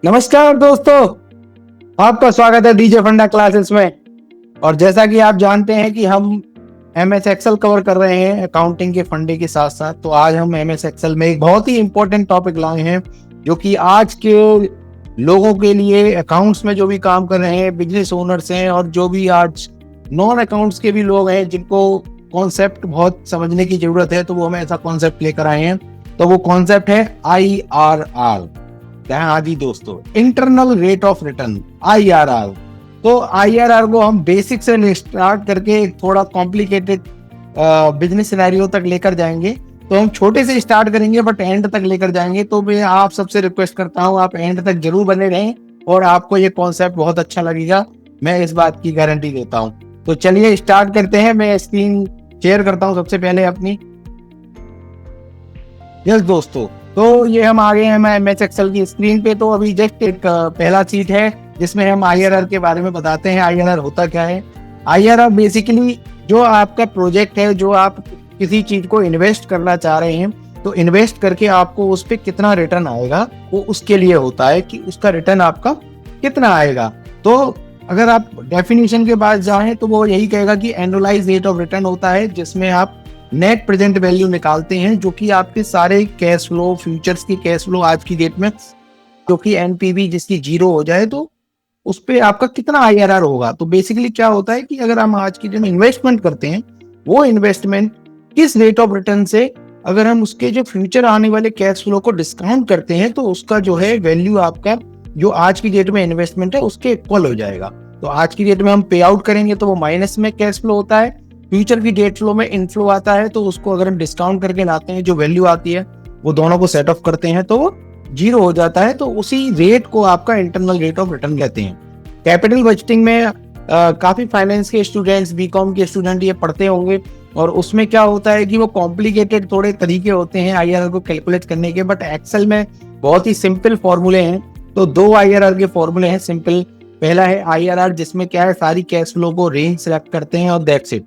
नमस्कार दोस्तों, आपका स्वागत है डीजे फंडा क्लासेस में। और जैसा कि आप जानते हैं कि हम एमएस एक्सेल कवर कर रहे हैं अकाउंटिंग के फंडे के साथ साथ, तो आज हम एमएस एक्सेल में एक बहुत ही इंपॉर्टेंट टॉपिक लाए हैं जो कि आज के लोगों के लिए, अकाउंट्स में जो भी काम कर रहे हैं, बिजनेस ओनर्स हैं और जो भी आज नॉन अकाउंट्स के भी लोग हैं जिनको कॉन्सेप्ट बहुत समझने की जरूरत है, तो वो हमें ऐसा कॉन्सेप्ट लेकर आए हैं। तो वो कॉन्सेप्ट है IRR। हाँ जी दोस्तों, internal rate of return, IRR। तो IRR को हम बेसिक से स्टार्ट करके एक थोड़ा कॉम्प्लिकेटेड बिजनेस सिनेरियो तक लेकर जाएंगे। तो हम छोटे से स्टार्ट करेंगे बट एंड तक लेकर जाएंगे। तो मैं आप सबसे रिक्वेस्ट करता हूँ आप एंड तक जरूर बने रहें और आपको ये कॉन्सेप्ट बहुत अच्छा लगेगा, मैं इस बात की गारंटी देता हूँ। तो चलिए स्टार्ट करते हैं। मैं स्क्रीन शेयर करता हूँ सबसे पहले अपनी। यस दोस्तों, तो ये हम आ गए हैं एमएस एक्सेल की स्क्रीन पे। तो अभी जस्ट एक पहला शीट है जिसमें हम IRR के बारे में बताते हैं। IRR होता क्या है? IRR बेसिकली जो आपका प्रोजेक्ट है, जो आप किसी चीज को इन्वेस्ट करना चाह रहे हैं, तो इन्वेस्ट करके आपको उस पर कितना रिटर्न आएगा, वो उसके लिए होता है कि उसका रिटर्न आपका कितना आएगा। तो अगर आप डेफिनेशन के पास जाएं तो वो यही कहेगा कि एनुअलाइज रेट ऑफ रिटर्न होता है, जिसमें आप नेट प्रेजेंट वैल्यू निकालते हैं, जो कि आपके सारे कैश फ्लो, फ्यूचर्स की कैश फ्लो आज की डेट में, जो कि एनपीवी जिसकी 0 हो जाए तो उस पे आपका कितना IRR होगा। तो बेसिकली क्या होता है कि अगर हम आज की डेट में इन्वेस्टमेंट करते हैं, वो इन्वेस्टमेंट किस रेट ऑफ रिटर्न से, अगर हम उसके जो फ्यूचर आने वाले कैश फ्लो को डिस्काउंट करते हैं, तो उसका जो है वैल्यू आपका जो आज की डेट में इन्वेस्टमेंट है उसके इक्वल हो जाएगा। तो आज की डेट में हम पे आउट करेंगे तो वो माइनस में कैश फ्लो होता है, फ्यूचर की डेट फ्लो में इनफ्लो आता है। तो उसको अगर हम डिस्काउंट करके लाते हैं, जो वैल्यू आती है वो दोनों को सेट ऑफ करते हैं तो वो 0 हो जाता है। तो उसी रेट को आपका इंटरनल रेट ऑफ रिटर्न कहते हैं। कैपिटल बजटिंग में काफी फाइनेंस के स्टूडेंट्स, बीकॉम के स्टूडेंट ये पढ़ते होंगे, और उसमें क्या होता है कि वो कॉम्प्लिकेटेड थोड़े तरीके होते हैं IRR को कैलकुलेट करने के, बट एक्सेल में बहुत ही सिंपल फॉर्मूले हैं। तो 2 IRR के फॉर्मूले हैं सिंपल। पहला है IRR, जिसमें क्या है, सारी कैश फ्लो को रेंज सेलेक्ट करते हैं और दैट्स इट।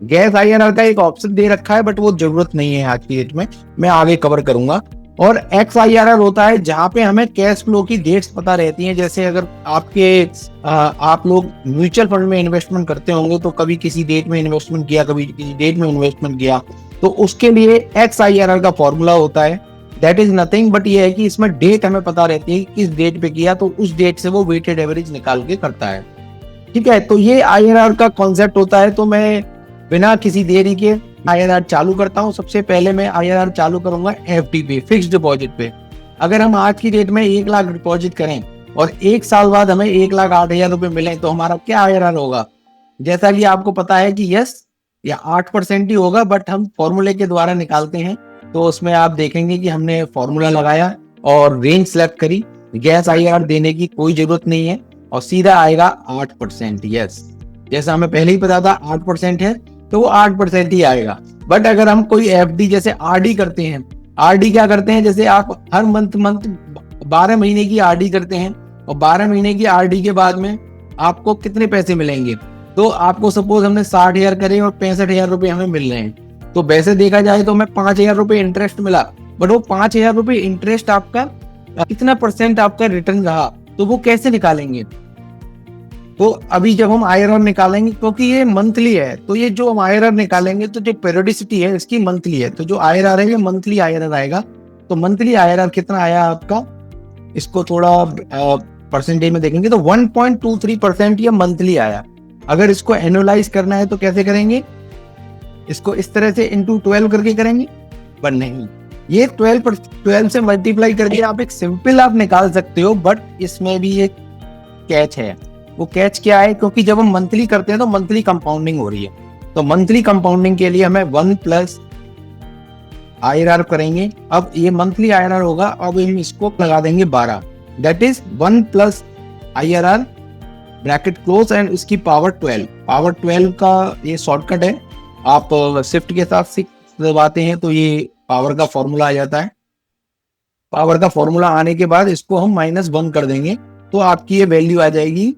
गैस IRR का एक ऑप्शन दे रखा है बट वो जरूरत नहीं है आज की डेट में, मैं आगे कवर करूंगा। और XIRR होता है जहां पे हमें कैश फ्लो की डेट्स पता रहती हैं। जैसे अगर आप लोग म्यूचुअल फंड में इन्वेस्टमेंट करते होंगे, तो कभी किसी डेट में इन्वेस्टमेंट किया, कभी किसी डेट में इन्वेस्टमेंट किया, तो उसके लिए XIRR का फॉर्मूला होता है। दैट इज नथिंग बट ये है कि इसमें डेट हमें पता रहती है किस डेट पे किया, तो उस डेट से वो वेटेड एवरेज निकाल के करता है। ठीक है, तो ये IRR का कॉन्सेप्ट होता है। तो मैं बिना किसी देरी के IRR चालू करता हूं। सबसे पहले मैं IRR चालू करूंगा FD पे, फिक्स डिपॉजिट पे। अगर हम आज की डेट में 1 लाख डिपॉजिट करें और 1 साल बाद हमें 1,08,000 रुपए मिले, तो हमारा क्या IRR होगा? जैसा कि आपको पता है कि यस या 8% ही होगा, बट हम फॉर्मूले के द्वारा निकालते हैं। तो उसमें आप देखेंगे कि हमने फॉर्मूला लगाया और रेंज सेलेक्ट करी। गैस IRR देने की कोई जरूरत नहीं है और सीधा आएगा 8%। यस, जैसा हमें पहले ही पता था 8% है, तो वो 8% ही आएगा। बट अगर हम कोई FD जैसे RD करते हैं, RD क्या करते हैं, जैसे आप हर मंथ 12 महीने की RD करते हैं और 12 महीने की RD के बाद में आपको कितने पैसे मिलेंगे? तो आपको सपोज हमने 60,000 करे और 65,000 रुपए हमें मिल रहे हैं, तो वैसे देखा जाए तो हमें 5,000 रुपए इंटरेस्ट मिला, बट वो 5,000 रुपए इंटरेस्ट आपका कितना परसेंट आपका रिटर्न रहा, तो वो कैसे निकालेंगे? तो अभी जब हम IRR निकालेंगे, क्योंकि ये मंथली है, तो ये जो हम IRR निकालेंगे, तो जो पेरियोडिसिटी है इसकी मंथली है, तो जो IRR है ये मंथली IRR आएगा। तो मंथली IRR कितना आया आपका, इसको थोड़ा परसेंटेज में देखेंगे तो 1.23% ये मंथली आया। अगर इसको एनुअलाइज करना है तो कैसे करेंगे? इसको इस तरह से इंटू 12 करके करेंगे, पर नहीं, ये 12 से मल्टीप्लाई करके आप एक सिंपल आप निकाल सकते हो, बट इसमें भी एक कैच है। वो कैच क्या है? क्योंकि जब हम मंथली करते हैं तो मंथली कंपाउंडिंग हो रही है, तो मंथली कंपाउंडिंग के लिए हमें 1 प्लस IRR करेंगे। अब ये मंथली IRR होगा, अब हम इसको लगा देंगे 12, that is 1 plus IRR bracket close and इसकी पावर 12। पावर 12 का ये शॉर्टकट है, आप शिफ्ट के साथ 6 दबाते हैं तो ये पावर का फॉर्मूला आ जाता है। पावर का फॉर्मूला आने के बाद इसको हम -1 कर देंगे, तो आपकी ये वैल्यू आ जाएगी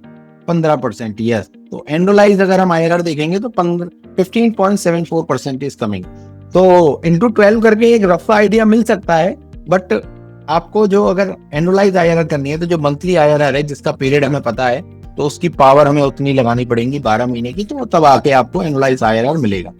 15%। यस, तो एनुअलाइज अगर हम IRR देखेंगे तो 15.74% इज कमिंग। तो इंटू 12 करके एक रफ आइडिया मिल सकता है, बट आपको जो अगर एनुअलाइज आईआरआर करनी है तो जो मंथली आईआरआर है जिसका पीरियड हमें पता है तो उसकी पावर हमें उतनी लगानी पड़ेगी 12 महीने की, तो तब आके आपको एनुअलाइज आईआरआर मिलेगा।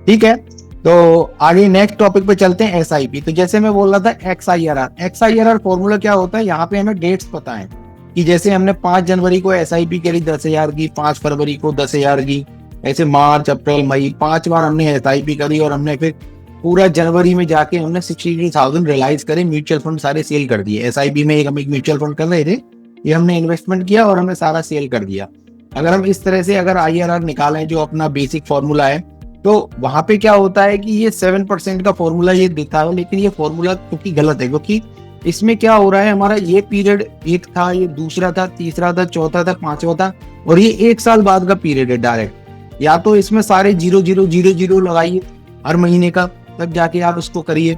ठीक है, तो आगे नेक्स्ट टॉपिक पे चलते हैं, एसआईपी। तो जैसे मैं बोल रहा था X I R R formula क्या होता है, यहाँ पे हमें डेट्स पता है कि जैसे हमने 5 जनवरी को एसआईपी करी 10,000 की, 5 फरवरी को 10,000 की, ऐसे मार्च अप्रैल मई 5 बार हमने एसआईपी करी और हमने फिर पूरा जनवरी में जाके हमने 63,000 रियलाइज करे, म्यूचुअल फंड सारे सेल कर दिए। एसआईपी में हम एक म्यूचुअल फंड कर रहे थे, ये हमने इन्वेस्टमेंट किया और हमने सारा सेल कर दिया। अगर हम इस तरह से अगर आईआरआर निकालें जो अपना बेसिक फॉर्मूला है, तो वहां पे क्या होता है कि ये 7% का फॉर्मूला ये देता है, लेकिन ये फॉर्मूला क्योंकि गलत है, क्योंकि इसमें क्या हो रहा है, हमारा ये पीरियड एक था, ये दूसरा था, तीसरा था, चौथा था, पांचवा था, और ये 1 साल बाद का पीरियड है डायरेक्ट। या तो इसमें सारे 0 0 0 0 लगाइए हर महीने का, तब जाके आप उसको करिए।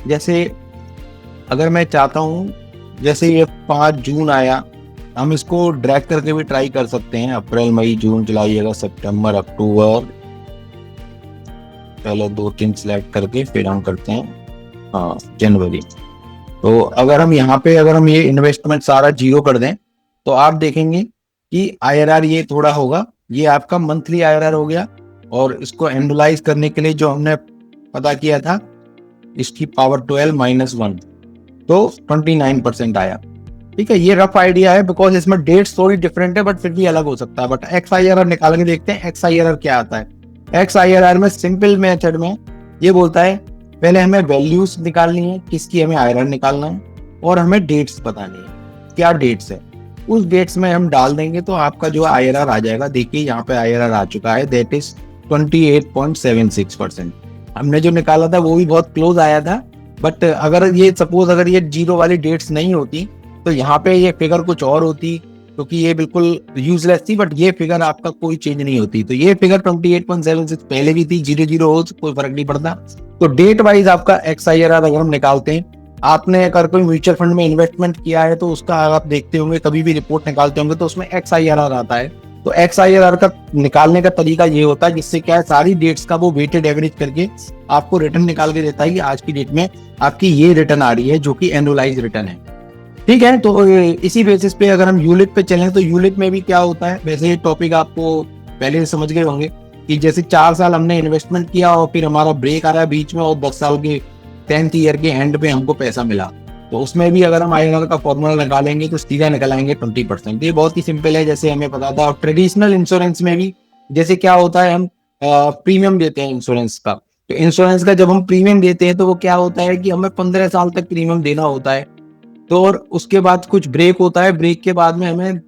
जैसे अगर मैं चाहता हूँ, जैसे ये 5 जून आया, हम इसको ड्रैग करके भी ट्राई कर सकते हैं, अप्रैल मई जून जुलाई अगस्त सितंबर अक्टूबर, पहले 2-3 सिलेक्ट करके फिर हम करते हैं जनवरी। तो अगर हम यहाँ पे अगर हम ये इन्वेस्टमेंट सारा 0 कर दें तो आप देखेंगे कि आईआरआर ये थोड़ा होगा, ये आपका मंथली आईआरआर हो गया, और इसको एनुअलाइज करने के लिए जो हमने पता किया था इसकी पावर 12-1 तो 29% आया। ठीक है, ये रफ आइडिया है, बिकॉज इसमें डेट्स थोड़ी डिफरेंट है बट फिर भी अलग हो सकता है। But X I R R निकाल के देखते हैं एक्स आई आर आर क्या आता है। एक्स आई आर आर में सिंपल मेथड में ये बोलता है पहले हमें वैल्यूज निकालनी है, किसकी हमें आईआरआर निकालना है, और हमें डेट्स बतानी है, क्या डेट्स है, उस डेट्स में हम डाल देंगे तो आपका जो आईआरआर आ जाएगा। देखिए यहाँ पे आईआरआर आ चुका है, दैट इज 28.76%। हमने जो निकाला था वो भी बहुत क्लोज आया था, बट अगर ये सपोज अगर ये 0 वाली डेट्स नहीं होती तो यहाँ पे ये फिगर कुछ और होती, क्योंकि ये बिल्कुल यूजलेस थी, बट ये फिगर आपका कोई चेंज नहीं होती। तो ये फिगर 28.76 पहले भी थी, 0 हो कोई फर्क नहीं पड़ता। तो डेट वाइज आपका एक्स आई आर आर अगर हम निकालते हैं, आपने अगर कोई म्यूचुअल फंड में इन्वेस्टमेंट किया है तो उसका आप देखते होंगे, कभी भी रिपोर्ट निकालते होंगे तो उसमें एक्स आई आर आर आता है। तो एक्स आई आर आर का निकालने का तरीका ये होता है, जिससे क्या है सारी डेट्स का वो वेटेड एवरेज करके आपको रिटर्न निकाल के देता है कि आज की डेट में आपकी ये रिटर्न आ रही है, जो कि एनुअलाइज रिटर्न है। ठीक है, तो इसी बेसिस पे अगर हम यूलिप पे चलें तो यूलिप में भी क्या होता है, वैसे ये टॉपिक आपको पहले से समझ गए होंगे कि जैसे 4 साल हमने इन्वेस्टमेंट किया और फिर हमारा ब्रेक आ रहा है बीच में, और 10 साल के 10th ईयर के एंड पे हमको पैसा मिला, तो उसमें भी अगर हम आईआरआर का फॉर्मूला निकालेंगे तो सीधा निकालेंगे 20%। ये बहुत ही सिंपल है, जैसे हमें पता था। और ट्रेडिशनल इंश्योरेंस में भी जैसे क्या होता है, हम प्रीमियम देते हैं इंश्योरेंस का, तो इंश्योरेंस का जब हम प्रीमियम देते हैं तो वो क्या होता है कि हमें 15 साल तक प्रीमियम देना होता है। तो और उसके बाद कुछ ब्रेक होता है, ब्रेक के बाद में हमें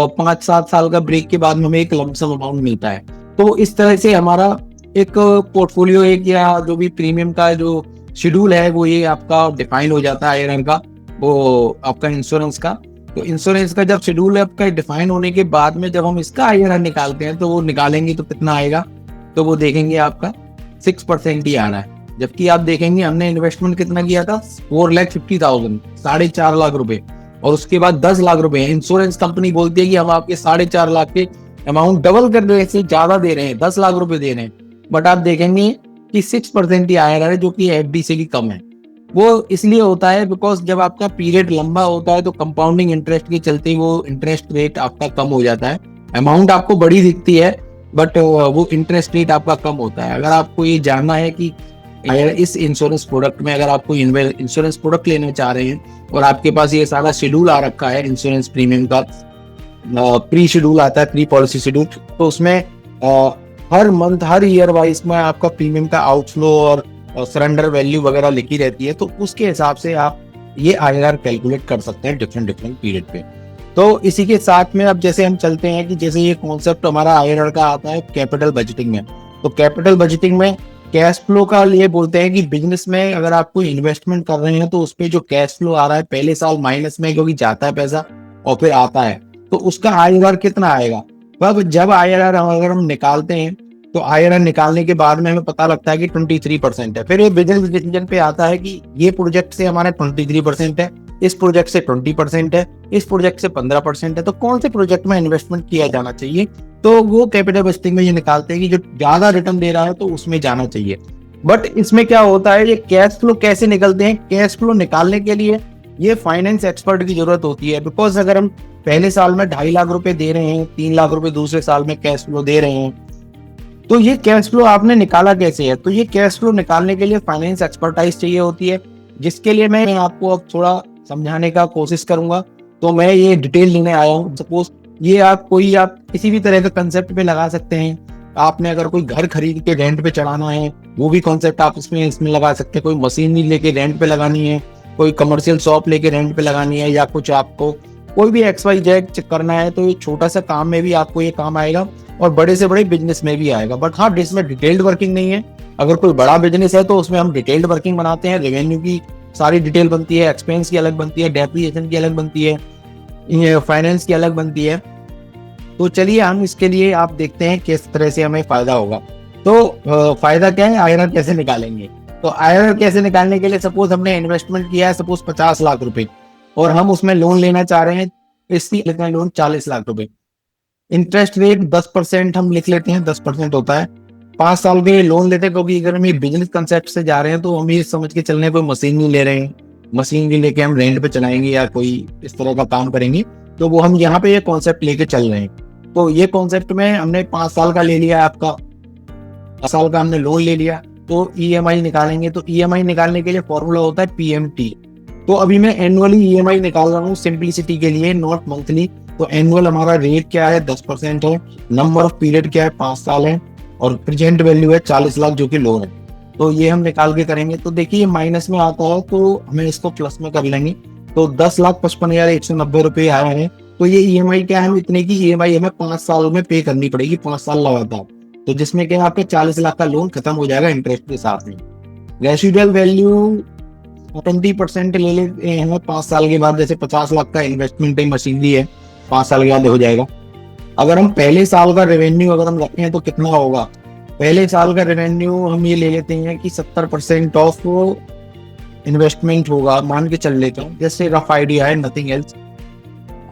5-7 साल का ब्रेक के बाद में हमें एक लमसम अमाउंट मिलता है। तो इस तरह से हमारा एक पोर्टफोलियो, एक या जो भी प्रीमियम का जो शेड्यूल है वो ये आपका डिफाइन हो जाता है आईआरआर का, वो आपका इंश्योरेंस का। तो इंश्योरेंस का जब शेड्यूल है आपका डिफाइन होने के बाद में जब हम इसका आईआरआर निकालते हैं तो वो निकालेंगे तो कितना आएगा, तो वो देखेंगे आपका 6% ही आ रहा है। जबकि आप देखेंगे हमने इन्वेस्टमेंट कितना किया था, 4,50,000, 4.5 लाख रुपए, और उसके बाद 10 लाख रुपए इंश्योरेंस कंपनी बोलती है कि हम आपके 4.5 लाख के अमाउंट डबल कर रहे हैं, ज्यादा दे रहे हैं, 10 लाख रुपए दे रहे हैं, बट आप देखेंगे कि 6% ही आईआरआर है, जो कि एफडी से भी कम है। वो इसलिए होता है बिकॉज जब आपका पीरियड लंबा होता है तो कंपाउंडिंग इंटरेस्ट के चलते वो इंटरेस्ट रेट आपका कम हो जाता है। अमाउंट आपको बड़ी दिखती है बट वो इंटरेस्ट रेट आपका कम होता है। अगर आपको ये जानना है कि अगर इस इंश्योरेंस प्रोडक्ट में अगर आपको इंश्योरेंस प्रोडक्ट लेना चाह रहे हैं और आपके पास ये सारा शेड्यूल आ रखा है, इंश्योरेंस प्रीमियम का प्री शेड्यूल आता है, प्री पॉलिसी शेड्यूल, तो उसमें हर मंथ हर ईयर वाइज में आपका प्रीमियम का आउटफ्लो और सरेंडर वैल्यू वगैरह लिखी रहती है, तो उसके हिसाब से आप ये आईआरआर कैलकुलेट कर सकते हैं डिफरेंट पीरियड पे। तो इसी के साथ में अब जैसे हम चलते हैं कि जैसे ये कॉन्सेप्ट हमारा आईआरआर का आता है कैपिटल बजटिंग में। तो कैपिटल बजटिंग में कैश फ्लो का लिए बोलते हैं कि बिजनेस में अगर आप कोई इन्वेस्टमेंट कर रहे हैं तो उस पर जो कैश फ्लो आ रहा है पहले साल माइनस में, क्योंकि जाता है पैसा और फिर आता है, तो उसका आईआरआर कितना आएगा। अब जब आईआरआर अगर हम निकालते हैं तो आईआरआर निकालने के बाद में हमें पता लगता है कि 23% है। फिर ये बिजनेस डिसीजन पे आता है कि ये प्रोजेक्ट से हमारा 23% है, इस प्रोजेक्ट से 20% है, इस प्रोजेक्ट से 15% है, तो कौन से प्रोजेक्ट में इन्वेस्टमेंट किया जाना चाहिए। तो वो कैपिटल बजटिंग में ये निकालते हैं कि जो ज्यादा रिटर्न दे रहा है तो उसमें जाना चाहिए। बट इसमें क्या होता है, ये कैश फ्लो कैसे निकलते हैं, कैश फ्लो निकालने के लिए ये फाइनेंस एक्सपर्ट की जरूरत होती है। बिकॉज अगर हम पहले साल में 2.5 लाख रुपए दे रहे हैं, 3 लाख रुपए दूसरे साल में कैश फ्लो दे रहे हैं, तो ये कैश फ्लो आपने निकाला कैसे है? तो ये कैश फ्लो निकालने के लिए फाइनेंस एक्सपर्टाइज चाहिए होती है, जिसके लिए मैं आपको अब थोड़ा समझाने का कोशिश करूंगा। तो मैं ये डिटेल लेने आया हूँ। सपोज ये आप किसी भी तरह का कंसेप्ट पे लगा सकते हैं। आपने अगर कोई घर खरीद के रेंट पे चढ़ाना है, वो भी कॉन्सेप्ट आप इसमें लगा सकते हैं। कोई मशीनरी लेके रेंट पे लगानी है, कोई कमर्शियल शॉप लेके रेंट पे लगानी है, या कुछ आपको कोई भी XYZ करना है, तो ये छोटा सा काम में भी आपको ये काम आएगा और बड़े से बड़े बिजनेस में भी आएगा। बट हाँ, इसमें डिटेल्ड वर्किंग नहीं है। अगर कोई बड़ा बिजनेस है तो उसमें हम डिटेल्ड वर्किंग बनाते हैं, रेवेन्यू की सारी डिटेल बनती है, एक्सपेंस की अलग बनती है, डेप्रिसिएशन की अलग बनती है, फाइनेंस की अलग बनती है। तो चलिए हम इसके लिए आप देखते हैं किस तरह से हमें फायदा होगा। तो फायदा क्या है, IRR कैसे निकालेंगे? तो IRR कैसे निकालने के लिए, सपोज हमने इन्वेस्टमेंट किया है सपोज 50 लाख रुपए और हम उसमें लोन लेना चाह रहे हैं, इसकी लेते हैं लोन 40 लाख रुपए। इंटरेस्ट रेट 10% हम लिख लेते हैं, 10% होता है। 5 साल के लोन लेते हैं, क्योंकि अगर हम ये बिजनेस कंसेप्ट से जा रहे हैं तो हम ये समझ के चलने कोई मशीन नहीं ले रहे हैं, मशीन भी लेके हम रेंट पे चलाएंगे या कोई इस तरह का काम करेंगे, तो वो हम यहाँ पे ये कॉन्सेप्ट लेके चल रहे हैं। तो ये कॉन्सेप्ट में हमने 5 साल का ले लिया, आपका 5 साल का हमने लोन ले लिया। तो EMI निकालेंगे, तो EMI निकालने के लिए फॉर्मूला होता है PMT। तो अभी मैं एनुअली EMI निकाल रहा हूँ सिंपलिसिटी के लिए, नॉट मंथली। तो एनुअल हमारा रेट क्या है, 10% है। नंबर ऑफ पीरियड क्या है, 5 साल है। और प्रेजेंट वैल्यू है 40 लाख जो कि लोन है। तो ये हम निकाल के करेंगे। तो देखिए माइनस में आता है तो हमें इसको प्लस में कर लेंगे। तो 10,55,190 रुपये आया है। तो ये EMI क्या है, इतने की EMI हमें 5 साल में पे करनी पड़ेगी, 5 साल लगातार। तो जिसमें क्या आपके 40 लाख का लोन खत्म हो जाएगा इंटरेस्ट के साथ में। रेसिडुअल वैल्यू 20% ले लेते हैं 5 साल के बाद। जैसे 50 लाख का इन्वेस्टमेंट मशीनरी है, 5 साल के बाद हो जाएगा। अगर हम पहले साल का रेवेन्यू अगर हम रखें तो कितना होगा? पहले साल का रेवेन्यू हम ये ले लेते हैं कि 70% ऑफ इन्वेस्टमेंट होगा, मान के चल लेता हूँ, जैसे रफ आइडिया है, नथिंग एल्स।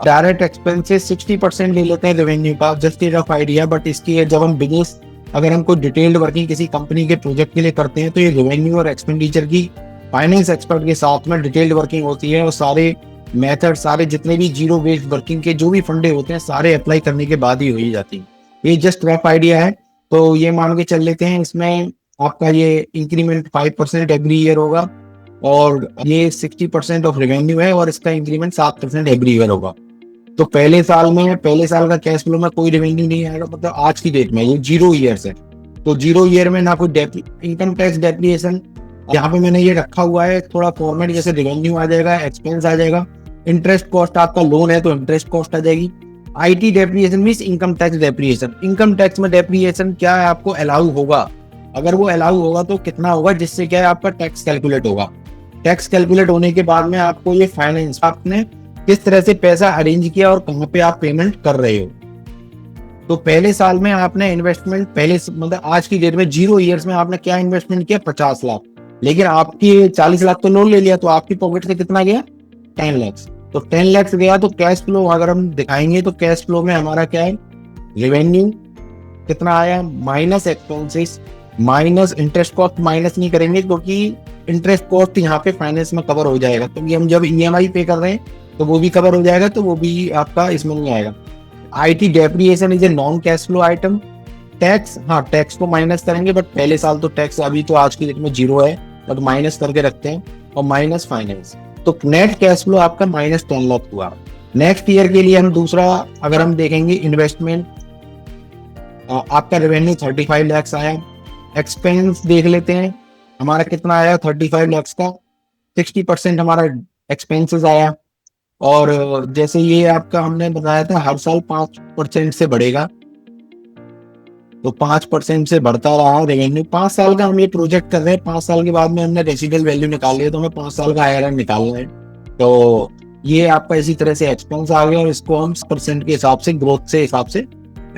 डायरेक्ट एक्सपेंसेस 60% ले लेते हैं रेवेन्यू का, जस्ट रफ आइडिया। बट इसकी जब हम बिजनेस, अगर हम कोई डिटेल्ड वर्किंग किसी कंपनी के प्रोजेक्ट के लिए करते हैं, तो ये रेवेन्यू और एक्सपेंडिचर की फाइनेंस एक्सपर्ट के साथ में डिटेल्ड वर्किंग होती है। और सारे मेथड, सारे जितने भी जीरो बेस्ड वर्किंग के जो भी फंडे होते हैं, सारे अप्लाई करने के बाद ही हो ही जाती है। ये जस्ट रफ आइडिया है। तो ये मान के चल लेते हैं, इसमें आपका ये इंक्रीमेंट 5% एवरी ईयर होगा, और ये 60% ऑफ रेवेन्यू है, और इसका इंक्रीमेंट 7% एवरी ईयर होगा। तो पहले साल का कैश फ्लो में कोई रेवेन्यू नहीं आएगा, मतलब आज की डेट में ये 0 ईयर्स है। तो 0 ईयर में ना कोई इनकम टैक्स डेप्रिसिएशन, यहाँ पे मैंने ये रखा हुआ है थोड़ा फॉर्मेट, जैसे रेवेन्यू आ जाएगा, एक्सपेंस आ जाएगा, इंटरेस्ट कॉस्ट, आपका लोन है तो इंटरेस्ट कॉस्ट आ जाएगी। IT depreciation means income tax depreciation. Income tax में डेप्रिसिएशन क्या है, आपको अलाउ होगा, अगर वो अलाउ होगा तो कितना होगा, जिससे क्या है आपका टैक्स कैलकुलेट होगा। टैक्स कैलकुलेट होने के बाद में आपको ये फाइनेंस, आपने किस तरह से पैसा अरेंज किया और कहाँ पे आप पेमेंट कर रहे हो। तो पहले साल में आपने इन्वेस्टमेंट, मतलब आज की डेट में 0 ईयर्स में आपने क्या इन्वेस्टमेंट किया, 50 लाख। लेकिन आपकी 40 लाख तो लोन ले लिया, तो आपकी पॉकेट से कितना गया, 10 लाख। तो 10 लाख गया, तो कैश फ्लो अगर हम दिखाएंगे तो कैश फ्लो में हमारा क्या है, रेवेन्यू कितना आया, minus expenses, minus interest cost, minus नहीं करेंगे क्योंकि इंटरेस्ट कॉस्ट यहाँ पे फाइनेंस में कवर हो जाएगा। तो हम जब EMI पे कर रहे हैं तो वो भी कवर हो जाएगा, तो वो भी आपका इसमें नहीं आएगा। IT depreciation is a non cash flow item. Tax, हाँ टैक्स को माइनस करेंगे, बट पहले साल तो टैक्स अभी तो आज की डेट में 0 है, बट माइनस करके रखते हैं, और माइनस फाइनेंस। तो नेट कैश फ्लो आपका -10 लाख हुआ। नेक्स्ट ईयर के लिए हम दूसरा अगर हम देखेंगे, इन्वेस्टमेंट, आपका रेवेन्यू 35 लाख आया। एक्सपेंस देख लेते हैं, हमारा कितना आया, 35 लाख का 60% हमारा एक्सपेंसेस आया। और जैसे ये आपका हमने बताया था हर साल 5% से बढ़ेगा, तो 5% से बढ़ता रहा रेवेन्यू। 5 साल का हम ये प्रोजेक्ट कर रहे हैं, 5 साल के बाद में हमने रेसिडुअल वैल्यू निकाल लिया, तो हमें 5 साल का IRR निकालना है। तो ये आपका इसी तरह से एक्सपेंस आ गया, और इसको हम % के हिसाब से, ग्रोथ से हिसाब से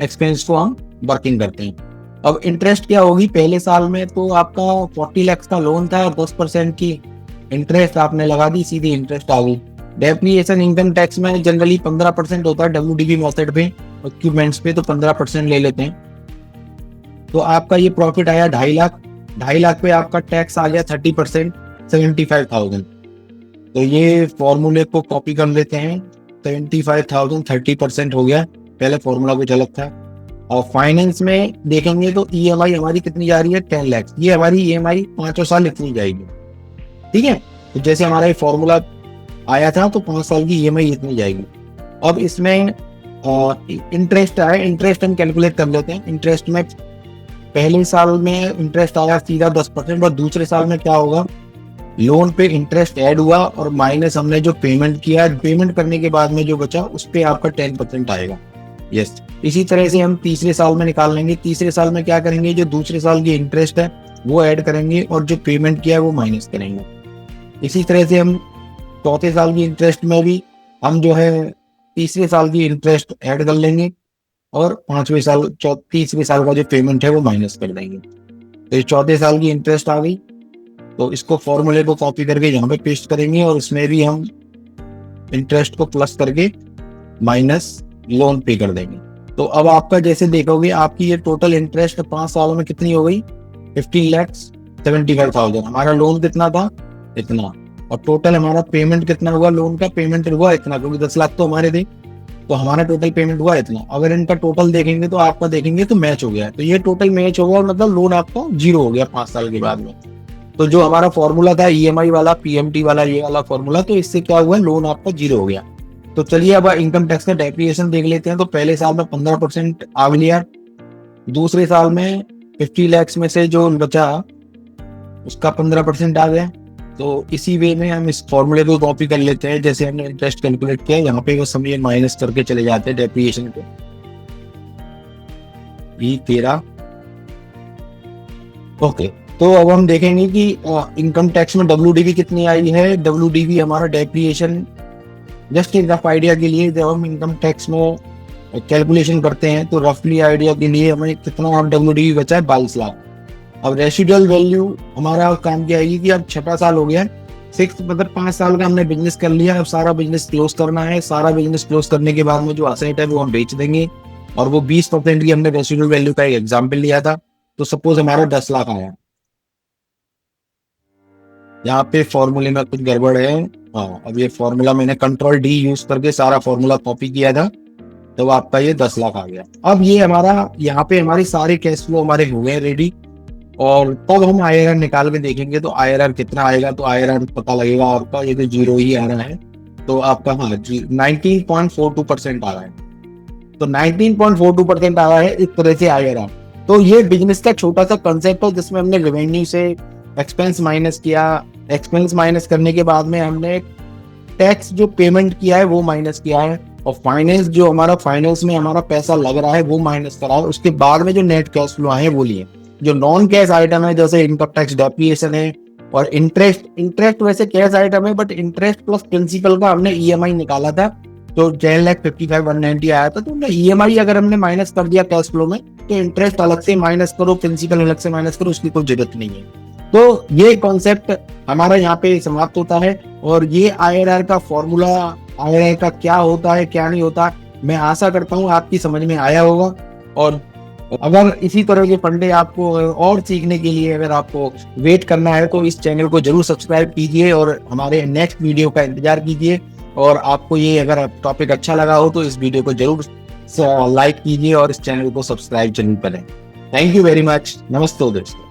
एक्सपेंस को हम वर्किंग करते हैं। अब इंटरेस्ट क्या होगी, पहले साल में तो आपका 40 लाख का लोन था, 10% की इंटरेस्ट आपने लगा दी, सीधी इंटरेस्ट आ गई। डेप्रिसिएशन इनकम टैक्स में जनरली 15% होता है, WDV मेथड पे, इक्विपमेंट्स पे तो 15% ले लेते हैं। तो आपका ये प्रॉफिट आया 2.5 लाख, 2.5 लाख पे आपका टैक्स आ गया 30%, 75,000। तो ये फॉर्मूले को कॉपी कर लेते हैं। 75,000 30% हो गया, पहले फॉर्मूला कुछ अलग था। और फाइनेंस में देखेंगे तो ईएमआई हमारी कितनी जा रही है, 10 लाख। ये हमारी ईएमआई 5 साल इतनी जाएगी, ठीक है। तो जैसे हमारा ये फॉर्मूला आया था तो 5 साल की ईएमआई इतनी जाएगी। अब इसमें इंटरेस्ट आया, इंटरेस्ट हम कैलकुलेट कर लेते हैं। इंटरेस्ट में पहले साल में इंटरेस्ट आया सीधा 10%, और दूसरे साल में क्या होगा, लोन पे इंटरेस्ट ऐड हुआ और माइनस हमने जो पेमेंट किया, पेमेंट करने के बाद में जो बचा उस पे आपका 10% आएगा। यस, इसी तरह से हम तीसरे साल में निकाल लेंगे। तीसरे साल में क्या करेंगे, जो दूसरे साल की इंटरेस्ट है वो ऐड करेंगे और जो पेमेंट किया है वो माइनस करेंगे। इसी तरह से हम चौथे साल की इंटरेस्ट में भी हम जो है तीसरे साल की इंटरेस्ट ऐड कर लेंगे और पांचवें साल तीसरे साल का जो पेमेंट है वो माइनस कर देंगे। तो ये चौथे साल की इंटरेस्ट आ गई। तो इसको फॉर्मूले को कॉपी करके यहाँ पे पेस्ट करेंगे और इसमें भी हम इंटरेस्ट को प्लस करके माइनस लोन पे कर देंगे। तो अब आपका जैसे देखोगे आपकी ये टोटल इंटरेस्ट 5 सालों में कितनी हो गई, 15,75,000। हमारा लोन कितना था, इतना। और टोटल हमारा पेमेंट कितना हुआ, लोन का पेमेंट हुआ इतना, क्योंकि 10 लाख तो हमारे थे, तो हमारा टोटल पेमेंट हुआ इतना। अगर इनका टोटल देखेंगे तो आपका देखेंगे तो मैच हो गया। तो ये टोटल मैच होगा, मतलब लोन आपका 0 हो गया 5 साल के बाद में। तो जो हमारा फॉर्मूला था ईएमआई वाला, पीएमटी वाला, ये वाला फॉर्मूला, तो इससे क्या हुआ, लोन आपका 0 हो गया। तो चलिए अब इनकम टैक्स का डेप्रिसिएशन देख लेते हैं। तो पहले साल में 15% आ गया, दूसरे साल में 50 लाख में से जो बचा उसका 15% आ गया। तो इसी वे में हम इस फॉर्मूले को कॉपी कर लेते हैं, जैसे हमने इंटरेस्ट कैलकुलेट किया, यहाँ पे वो समय माइनस करके चले जाते हैं डेप्रिसिएशन को। E13 okay. तो अब हम देखेंगे कि इनकम टैक्स में WDV कितनी आई है। WDV हमारा डेप्रिसिएशन, जस्ट एक रफ आइडिया के लिए जब हम इनकम टैक्स में कैलकुलेशन करते हैं तो रफली आइडिया के लिए हमें कितना WDV बचा है, 22 लाख। अब रेसिडुअल वैल्यू हमारा काम क्या आएगी कि अब 6वां साल हो गया, 6 मतलब 5 साल का हमने बिजनेस कर लिया, अब सारा बिजनेस क्लोज करना है। सारा बिजनेस क्लोज करने के बाद में जो असेट है वो हम बेच देंगे, और वो 20% की हमने रेसिडुअल वैल्यू का एक एग्जाम्पल लिया था। तो सपोज हमारा 10 लाख आया, यहाँ पे फॉर्मूले में कुछ गड़बड़ है। हाँ, अब ये फॉर्मूला मैंने Ctrl D यूज करके सारा फॉर्मूला कॉपी किया था, तो आपका ये 10 लाख आ गया। अब ये हमारा यहाँ पे हमारे सारे कैश फ्लो हमारे हो गए रेडी, और तब हम IRR निकाल के देखेंगे तो IRR कितना आएगा। तो IRR पता लगेगा आपका, ये तो 0 ही आ रहा है। तो आपका हाँ 19.42% आ रहा है। तो 19.42% आ रहा है इस तरह से IRR। तो ये बिजनेस का छोटा सा कंसेप्ट है जिसमें हमने रेवेन्यू से एक्सपेंस माइनस किया, एक्सपेंस माइनस करने के बाद में हमने टैक्स जो पेमेंट किया है वो माइनस किया है, और फाइनेंस जो हमारा फाइनेंस में हमारा पैसा लग रहा है वो माइनस करा है। उसके बाद में जो नेट कैश फ्लो आए वो लिए। जो नॉन कैश आइटम है जैसे इनकम टैक्स डेप्रिसिएशन है और इंटरेस्ट वैसे कैश आइटम है, बट इंटरेस्ट प्लस प्रिंसिपल का हमने ईएमआई निकाला था, तो 10,55,190 आया था। तो ईएमआई अगर हमने माइनस कर दिया कैश फ्लो में, तो इंटरेस्ट अलग से माइनस करो, प्रिंसिपल अलग से माइनस करो, उसकी कोई जरूरत नहीं है। तो ये कॉन्सेप्ट हमारा यहाँ पे समाप्त होता है। और ये IRR का फॉर्मूला, IRR का क्या होता है क्या नहीं होता, मैं आशा करता हूँ आपकी समझ में आया होगा। और अगर इसी तरह के फंडे आपको और सीखने के लिए अगर आपको वेट करना है तो इस चैनल को जरूर सब्सक्राइब कीजिए और हमारे नेक्स्ट वीडियो का इंतजार कीजिए। और आपको ये अगर टॉपिक अच्छा लगा हो तो इस वीडियो को जरूर लाइक कीजिए और इस चैनल को सब्सक्राइब जरूर करें। Thank you very much. नमस्ते दोस्तों।